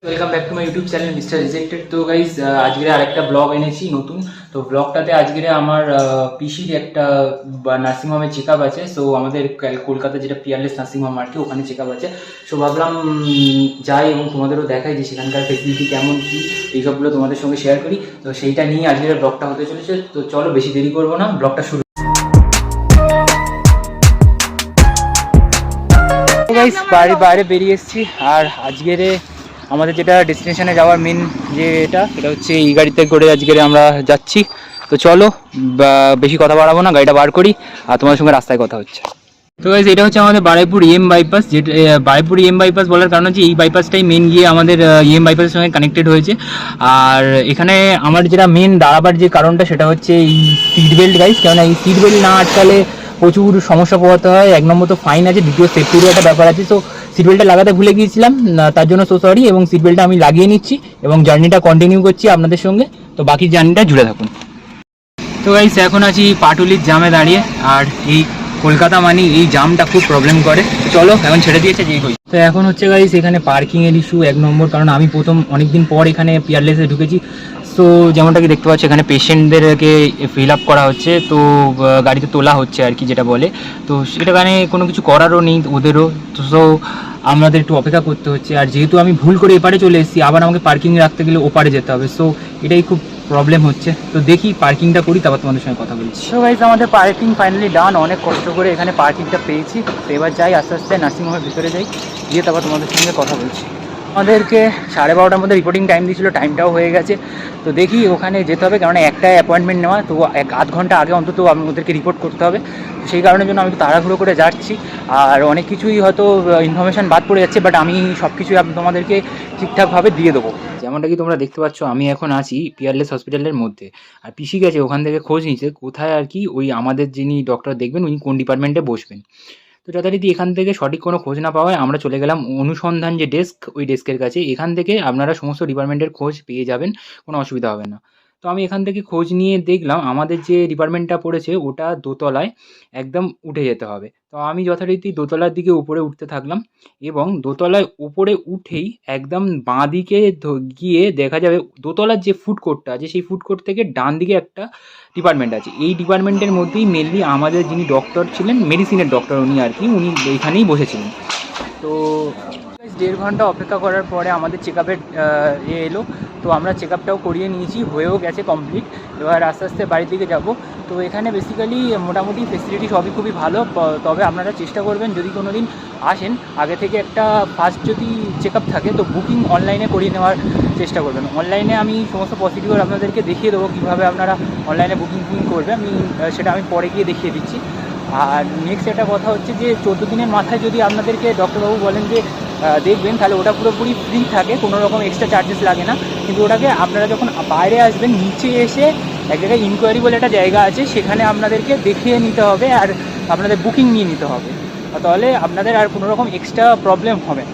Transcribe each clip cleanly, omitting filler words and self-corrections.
Welcome back to my YouTube channel mister rejected. তো guys আজকে আরেকটা ব্লগ এনেছি নতুন। তো ব্লগটাতে আজকে আমার পিসির একটা নার্সিংহোমে চেক আপ আছে। সো আমাদের কলকাতা যেটা পিয়ারলেস নার্সিংহোম আর কি, ওখানে চেক আপ আছে। সো ভাবলাম যাই এবং তোমাদেরও দেখাই যে সেখানকার ফেসিলিটি কেমন কী, এইসবগুলো তোমাদের সঙ্গে শেয়ার করি। তো সেইটা নিয়ে আজকের ব্লগটা হতে চলেছে। তো চলো বেশি দেরি করবো না, ব্লগটা শুরু। গাইজ বাইরে বেরিয়ে এসেছি। আর আজকের আমাদের যেটা ডেস্টিনেশনে যাওয়ার মেন যে সেটা হচ্ছে এই গাড়িতে করে আজকে আমরা যাচ্ছি। তো চলো বেশি কথা বাড়াবো না, গাড়িটা বার করি আর তোমাদের সঙ্গে রাস্তায় কথা হচ্ছে। তো গাইজ এটা হচ্ছে আমাদের বারুইপুর ইএম বাইপাস। যেটা বারুইপুর ইএম বাইপাস বলার কারণ হচ্ছে এই বাইপাসটাই মেন গিয়ে আমাদের ইএম বাইপাসের সঙ্গে কানেক্টেড হয়েছে। আর এখানে আমার যেটা মেন দাঁড়াবার যে কারণটা সেটা হচ্ছে এই সিট বেল্ট গাইজ। কেননা এই সিট বেল্ট না আটকালে প্রচুর সমস্যা পোহাতে হয়। এক নম্বর তো ফাইন আছে, দ্বিতীয় সেফটিরও একটা ব্যাপার আছে। সো সিট বেল্টটা লাগাতে ভুলে গিয়েছিলাম, তার জন্য সো সরি। এবং সিট বেল্টটা আমি লাগিয়ে নিচ্ছি এবং জার্নিটা কন্টিনিউ করছি আপনাদের সঙ্গে। তো বাকি জার্নিটা জুড়ে থাকুন। তো গাইস এখন আছি পাটুলির জামে দাঁড়িয়ে। আর এই কলকাতা মানে এই জামটা খুব প্রবলেম করে। চলো এখন ছেড়ে দিয়েছে যেই হই। তো এখন হচ্ছে গাইস এখানে পার্কিংয়ের ইস্যু এক নম্বর, কারণ আমি প্রথম অনেকদিন পর এখানে পিয়ারলেসে ঢুকেছি। সো যেমনটা কি দেখতে পাচ্ছি এখানে পেশেন্টদেরকে ফিল আপ করা হচ্ছে, তো গাড়িতে তোলা হচ্ছে আর কি যেটা বলে। তো সেটাখানে কোনো কিছু করারও নেই ওদেরও। তো সো আমাদের একটু অপেক্ষা করতে হচ্ছে। আর যেহেতু আমি ভুল করে এপারে চলে এসেছি, আবার আমাকে পার্কিং রাখতে গেলে ওপারে যেতে হবে। সো এটাই খুব প্রবলেম হচ্ছে। তো দেখি পার্কিংটা করি, তারপর তোমাদের সঙ্গে কথা বলছি। তো গাইস আমাদের পার্কিং ফাইনালি ডান। অনেক কষ্ট করে এখানে পার্কিংটা পেয়েছি। তো এবার যাই আস্তে আস্তে নার্সিংহোমের ভিতরে যাই, গিয়ে তারপর তোমাদের সঙ্গে কথা বলছি। আমাদেরকে 12:30টার মধ্যে রিপোর্টিং টাইম দিয়েছিল, টাইমটাও হয়ে গেছে। তো দেখি ওখানে যেতে হবে, কারণ একটা অ্যাপয়েন্টমেন্ট নেওয়া, তো আধ ঘন্টা আগে অন্তত ওদেরকে রিপোর্ট করতে হবে। তো সেই কারণের জন্য আমি তাড়াহুড়ো করে যাচ্ছি। আর অনেক কিছুই হয়তো ইনফরমেশান বাদ পড়ে যাচ্ছে, বাট আমি সব কিছুই তোমাদেরকে ঠিকঠাকভাবে দিয়ে দেবো। যেমনটা কি তোমরা দেখতে পাচ্ছ, আমি এখন আছি পিয়ারলেস হসপিটালের মধ্যে। আর পিসি গেছে ওখান থেকে খোঁজ নিচ্ছে কোথায় আর কি ওই আমাদের যিনি ডক্টর দেখবেন উনি কোন ডিপার্টমেন্টে বসবেন। তো যথারীতি এখান থেকে সঠিক কোনো খোঁজ না পাওয়ায় আমরা চলে গেলাম অনুসন্ধান যে ডেস্ক, ওই ডেস্কের কাছে। এখান থেকে আপনারা সমস্ত ডিপার্টমেন্টের খোঁজ পেয়ে যাবেন, কোনো অসুবিধা হবে না। তো আমি এখান থেকে খোঁজ নিয়ে দেখলাম আমাদের যে ডিপার্টমেন্টটা পড়েছে ওটা দোতলায় একদম উঠে যেতে হবে। তো আমি যথারীতি দোতলার দিকে উপরে উঠতে থাকলাম, এবং দোতলায় উপরে উঠেই একদম বাঁ দিকে গিয়ে দেখা যাবে দোতলার যে ফুড কোর্টটা আছে সেই ফুড কোর্ট থেকে ডান দিকে একটা ডিপার্টমেন্ট আছে। এই ডিপার্টমেন্টের মধ্যেই মেনলি আমাদের যিনি ডক্টর ছিলেন, মেডিসিনের ডক্টর উনি আর কি, উনি এইখানেই বসেছিলেন। তো 1.5 ঘন্টা অপেক্ষা করার পরে আমাদের চেক আপের এলো। তো আমরা চেক আপটাও করিয়ে নিয়েছি, হয়েও গেছে কমপ্লিট। এবার আস্তে আস্তে বাড়ির দিকে যাব। তো এখানে বেসিক্যালি মোটামুটি ফেসিলিটি সবই খুবই ভালো। তবে আপনারা চেষ্টা করবেন যদি কোনো দিন আসেন, আগে থেকে একটা ফার্স্ট যদি চেক আপ থাকে তো বুকিং অনলাইনে করিয়ে নেওয়ার চেষ্টা করবেন। অনলাইনে আমি সমস্ত প্রসিডিওর আপনাদেরকে দেখিয়ে দেবো কীভাবে আপনারা অনলাইনে বুকিং করবে। সেটা আমি পরে গিয়ে দেখিয়ে দিচ্ছি। আর নেক্সট একটা কথা হচ্ছে যে 14 দিনের মাথায় যদি আপনাদেরকে ডক্টরবাবু বলেন যে দেখবেন, তাহলে ওটা পুরোপুরি ফ্রি থাকে, কোনো রকম এক্সট্রা চার্জেস লাগে না। কিন্তু ওটাকে আপনারা যখন বাইরে আসবেন, নিচে এসে এক জায়গায় ইনকোয়ারি বলে একটা জায়গা আছে, সেখানে আপনাদেরকে দেখিয়ে নিতে হবে আর আপনাদের বুকিং নিয়ে নিতে হবে। তাহলে আপনাদের আর কোনো রকম এক্সট্রা প্রবলেম হবে না।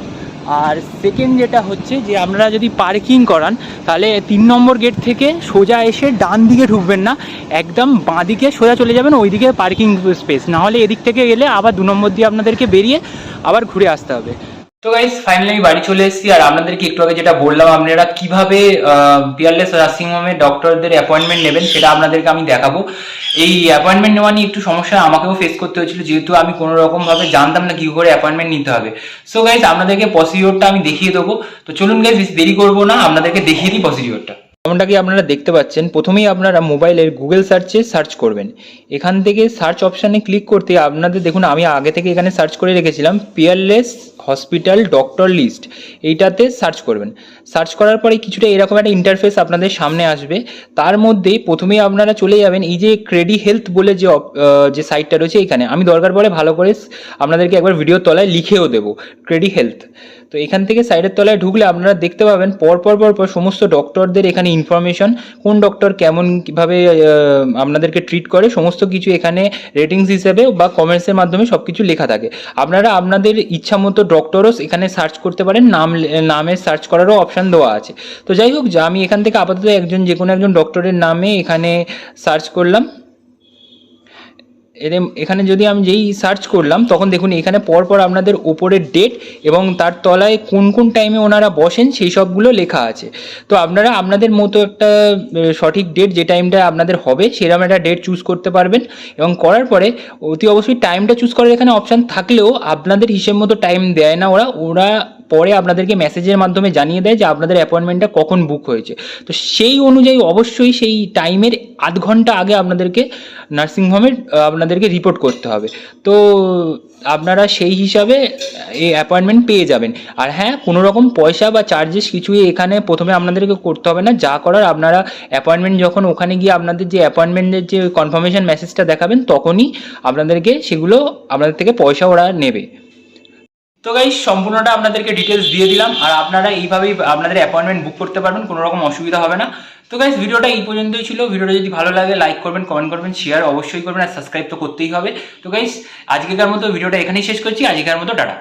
আর সেকেন্ড যেটা হচ্ছে যে আপনারা যদি পার্কিং করান, তাহলে 3 নম্বর গেট থেকে সোজা এসে ডান দিকে ঢুকবেন না, একদম বাঁ দিকে সোজা চলে যাবেন, ওইদিকে পার্কিং স্পেস। নাহলে এদিক থেকে গেলে আবার 2 নম্বর দিয়ে আপনাদেরকে বেরিয়ে আবার ঘুরে আসতে হবে। তো গাইস ফাইনালি আমি বাড়ি চলে এসেছি। আর আপনাদেরকে একটু আগে যেটা বললাম আপনারা কিভাবে পিয়ারলেস নার্সিংহোমে ডক্টরদের অ্যাপয়েন্টমেন্ট নেবেন সেটা আপনাদেরকে আমি দেখাবো। এই অ্যাপয়েন্টমেন্ট নেওয়া নিয়ে একটু সমস্যা আমাকেও ফেস করতে হয়েছিল, যেহেতু আমি কোনো রকমভাবে জানতাম না কী করে অ্যাপয়েন্টমেন্ট নিতে হবে। সো গাইস আপনাদেরকে প্রসিডিওরটা আমি দেখিয়ে দেবো। তো চলুন গাইস বেশি দেরি করবো না, আপনাদেরকে দেখিয়ে দিই প্রসিডিওরটা। যেমনটা কি আপনারা দেখতে পাচ্ছেন, প্রথমেই আপনারা মোবাইলের গুগল সার্চে সার্চ করবেন। এখান থেকে সার্চ অপশানে ক্লিক করতে আপনাদের দেখুন আমি আগে থেকে এখানে সার্চ করে রেখেছিলাম পিয়ারলেস হসপিটাল ডক্টর লিস্ট, এইটাতে সার্চ করবেন। সার্চ করার পরে কিছুটা এরকম একটা ইন্টারফেস আপনাদের সামনে আসবে। তার মধ্যেই প্রথমেই আপনারা চলে যাবেন এই যে ক্রেডি হেলথ বলে যে সাইটটা রয়েছে, এখানে আমি দরকার পড়ে ভালো করে আপনাদেরকে একবার ভিডিওর তলায় লিখেও দেবো ক্রেডি হেলথ। তো এখান থেকে সাইডের তলায় ঢুকলে আপনারা দেখতে পাবেন পরপর সমস্ত ডক্টরদের এখানে ইনফরমেশন, কোন ডক্টর কেমন কীভাবে আপনাদেরকে ট্রিট করে, সমস্ত কিছু এখানে রেটিংস হিসেবে বা কমেন্টসের মাধ্যমে সব কিছু লেখা থাকে। আপনারা আপনাদের ইচ্ছা মতো ডক্টরও এখানে সার্চ করতে পারেন, নামে সার্চ করারও অপশান দেওয়া আছে। তো যাই হোক, আমি এখান থেকে আপাতত যে কোনো একজন ডক্টরের নামে এখানে সার্চ করলাম। এখানে যদি আমি যেই সার্চ করলাম তখন দেখুন এখানে পরপর আপনাদের ওপরের ডেট এবং তার তলায় কোন কোন টাইমে ওনারা বসেন সেই সবগুলো লেখা আছে। তো আপনারা আপনাদের মতো একটা সঠিক ডেট যে টাইমটা আপনাদের হবে সেরকম একটা ডেট চুজ করতে পারবেন এবং করার পরে অতি অবশ্যই টাইমটা চুজ করার এখানে অপশান থাকলেও আপনাদের হিসেব মতো টাইম দেয় না ওরা পরে আপনাদেরকে মেসেজের মাধ্যমে জানিয়ে দেয় যে আপনাদের অ্যাপয়েন্টমেন্টটা কখন বুক হয়েছে। তো সেই অনুযায়ী অবশ্যই সেই টাইমের আধ ঘন্টা আগে আপনাদেরকে নার্সিংহোমে আপনাদেরকে রিপোর্ট করতে হবে। তো আপনারা সেই হিসাবে এই অ্যাপয়েন্টমেন্ট পেয়ে যাবেন। আর হ্যাঁ, কোনো রকম পয়সা বা চার্জেস কিছুই এখানে প্রথমে আপনাদেরকে করতে হবে না। যা করার আপনারা অ্যাপয়েন্টমেন্ট যখন ওখানে গিয়ে আপনাদের যে অ্যাপয়েন্টমেন্টের যে কনফার্মেশন মেসেজটা দেখাবেন তখনই আপনাদেরকে সেগুলো আপনাদের থেকে পয়সা ওরা নেবে। তো গাইস, সম্পূর্ণটা আপনাদেরকে ডিটেলস দিয়ে দিলাম আর আপনারা এইভাবেই আপনাদের অ্যাপয়েন্টমেন্ট বুক করতে পারবেন, কোনো রকম অসুবিধা হবে না। তো গাইস, ভিডিওটা এই পর্যন্তই ছিল। ভিডিওটা যদি ভালো লাগে লাইক করবেন, কমেন্ট করবেন, শেয়ার অবশ্যই করবেন আর সাবস্ক্রাইব তো করতেই হবে। তো গাইস, আজকেকার মতো ভিডিওটা এখানেই শেষ করছি। আজকের মতো টাটা।